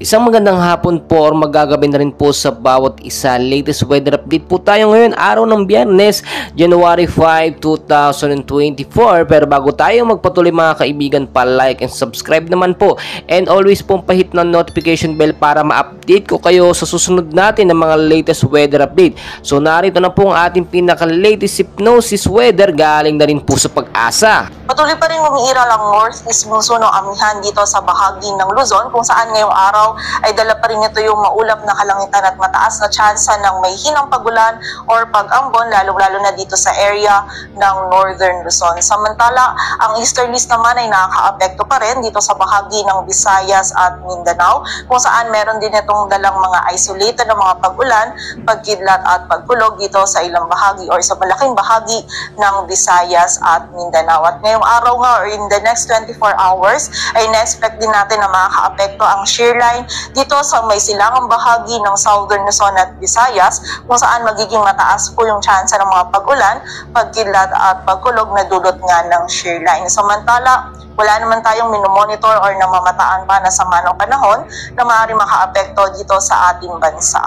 Isang magandang hapon po or magagabi na rin po sa bawat isa. Latest weather update po tayo ngayon, araw ng Biyernes, January 5, 2024. Pero bago tayo magpatuloy mga kaibigan, pa-like and subscribe naman po. And always pong pahit ng notification bell para ma-update ko kayo sa susunod natin ng mga latest weather update. So narito na po ang ating pinaka-latest hypnosis weather galing na rin po sa Pag-asa. Patuloy pa rin umiiral ang northeast monsoon o amihan dito sa bahagi ng Luzon kung saan ngayong araw ay dala pa rin ito yung maulap na kalangitan at mataas na tsansa ng may hinang pagulan or pag-ambon lalo-lalo na dito sa area ng northern Luzon. Samantala, ang easterlies naman ay nakaka-apekto pa rin dito sa bahagi ng Visayas at Mindanao kung saan meron din itong dalang mga isolated na mga pag-ulan, pagkidlat at pagkulog dito sa ilang bahagi or sa malaking bahagi ng Visayas at Mindanao. At ngayong araw nga or in the next 24 hours ay na-expect din natin na makaka-apekto ang shear line dito sa may silangang bahagi ng Southern Luzon at Visayas kung saan magiging mataas po yung tsansa ng mga pag-ulan, pagkidlat at pagkulog na dulot nga ng shear line. Samantala, wala naman tayong minomonitor or namamataan pa na sama ng panahon na maaaring maka-apekto dito sa ating bansa.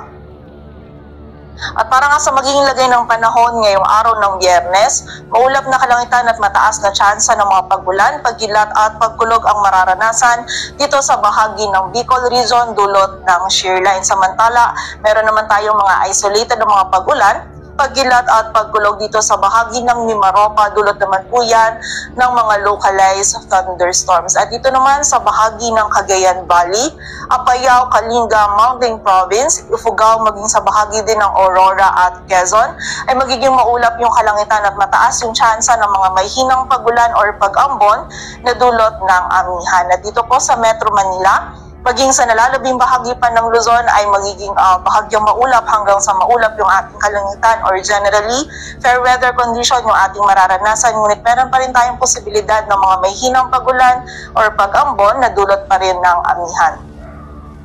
At para nga sa magiging lagay ng panahon ngayong araw ng Biyernes, maulap na kalangitan at mataas na tsansa ng mga pag-ulan, pagkilat at pagkulog ang mararanasan dito sa bahagi ng Bicol Region dulot ng shear line. Samantala, meron naman tayong mga isolated na mga pag-ulan, pagkilat at pagkulog dito sa bahagi ng Mimaropa, dulot naman po yan ng mga localized thunderstorms. At dito naman sa bahagi ng Cagayan Valley, Apayao, Kalinga, Mountain Province, Ifugao, maging sa bahagi din ng Aurora at Quezon, ay magiging maulap yung kalangitan at mataas yung tsansa ng mga may hinang pagulan or pag-ambon na dulot ng amihan. At dito po sa Metro Manila, maging sa nalalabing bahagi pa ng Luzon ay magiging bahagyang maulap hanggang sa maulap yung ating kalangitan or generally fair weather condition yung ating mararanasan. Ngunit meron pa rin tayong posibilidad ng mga may hinang pagulan or pag-ambon na dulot pa rin ng amihan.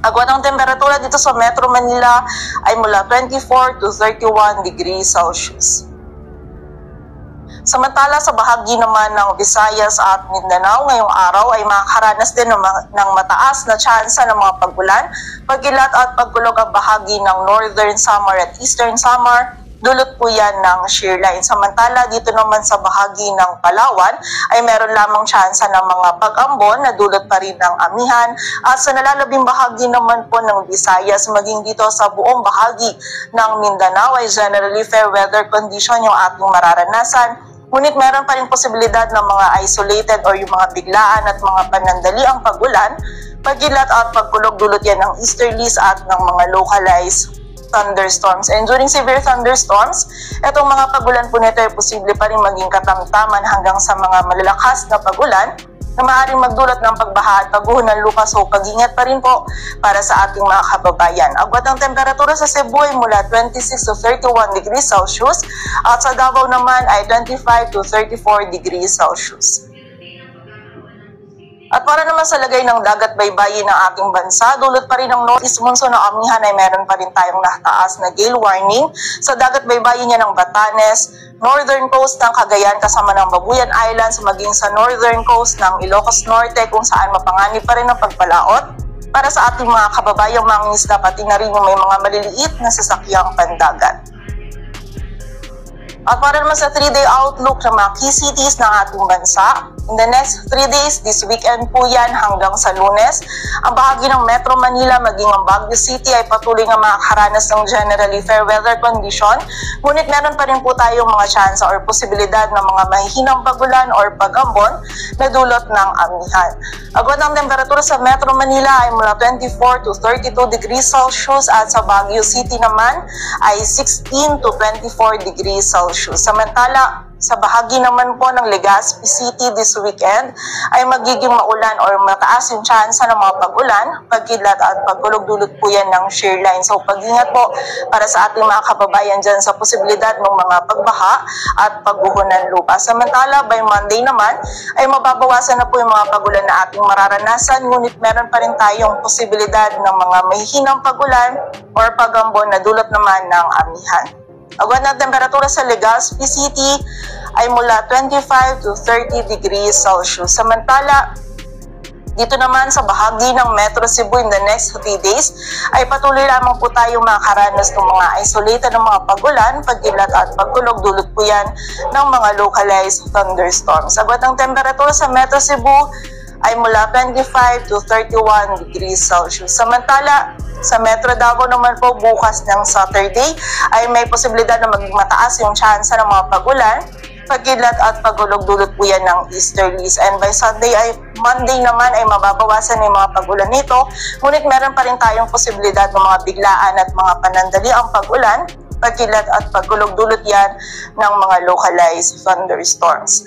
Agwat ang temperatura dito sa Metro Manila ay mula 24 to 31 degrees Celsius. Samantala sa bahagi naman ng Visayas at Mindanao ngayong araw ay makakaranas din ng mataas na tsansa ng mga pag-ulan, pagkilat at pagkulog ang bahagi ng Northern Samar at Eastern Samar, dulot po yan ng shear line. Samantala dito naman sa bahagi ng Palawan ay meron lamang tsansa ng mga pag-ambon na dulot pa rin ng amihan. At sa nalalabing bahagi naman po ng Visayas maging dito sa buong bahagi ng Mindanao ay generally fair weather condition yung ating mararanasan. Ngunit meron pa rin posibilidad ng mga isolated or yung mga biglaan at mga panandaliang pag-ulan, pagkilat at pagkulog dulot yan ng easterlies at ng mga localized thunderstorms. And during severe thunderstorms, itong mga pag-ulan po nito ay posible pa rin maging katamtaman hanggang sa mga malalakas na pag-ulan na maaaring magdulot ng pagbaha at pagguho ng lupa. So pag-ingat pa rin po para sa ating mga kababayan. Agwat ang temperatura sa Cebu ay mula 26 to 31 degrees Celsius at sa Davao naman ay 25 to 34 degrees Celsius. At para naman sa lagay ng dagat baybayin ng ating bansa, dulot pa rin ng northeast monsoon na amihan ay meron pa rin tayong nataas na gale warning sa dagat baybayin niya ng Batanes, northern coast ng Cagayan kasama ng Babuyan Islands, maging sa northern coast ng Ilocos Norte kung saan mapanganib pa rin ang pagpalaot para sa ating mga kababayang mangingisda pati na rin yung may mga maliliit na sasakyang pandagat. At para naman sa 3-day outlook ng mga key cities ng ating bansa, in the next 3 days, this weekend po yan hanggang sa Lunes, ang bahagi ng Metro Manila maging ang Baguio City ay patuloy nga makakaranas ng generally fair weather condition. Ngunit meron pa rin po tayong mga tsansa or posibilidad ng mga mahihinang pagulan or pag-ambon na dulot ng amihan. Agwat ang temperatura sa Metro Manila ay mula 24 to 32 degrees Celsius at sa Baguio City naman ay 16 to 24 degrees Celsius. Samantala, sa bahagi naman po ng Legazpi City this weekend ay magiging maulan or mataas yung tsansa ng mga pag-ulan, pagkidlat at pagkulog dulot po yan ng shear line. So pag-ingat po para sa ating mga kababayan dyan sa posibilidad ng mga pagbaha at pagguho ng lupa. Samantala, by Monday naman ay mababawasan na po yung mga pag-ulan na ating mararanasan, ngunit meron pa rin tayong posibilidad ng mga mahihinang pag-ulan or pag-ambon na dulot naman ng amihan. Agwat ng temperatura sa Legazpi City ay mula 25 to 30 degrees Celsius. Samantala, Dito naman sa bahagi ng Metro Cebu in the next 3 days ay patuloy lamang po tayong makakaranas ng mga isolated na mga pagulan, pagkilat at pagkulog. Dulot po yan ng mga localized thunderstorms. Agad ang temperatura sa Metro Cebu ay mula 25 to 31 degrees Celsius. Samantala, sa Metro Davao naman po bukas ng Saturday ay may posibilidad na maging mataas yung tsansa ng mga pagulan, pagkilat at pagulog. Dulot po yan ng easterlies. And by Monday naman ay mababawasan yung mga pagulan nito. Ngunit meron pa rin tayong posibilidad ng mga biglaan at mga panandaliang pagulan, pagkilat at pagulog. Dulot yan ng mga localized thunderstorms.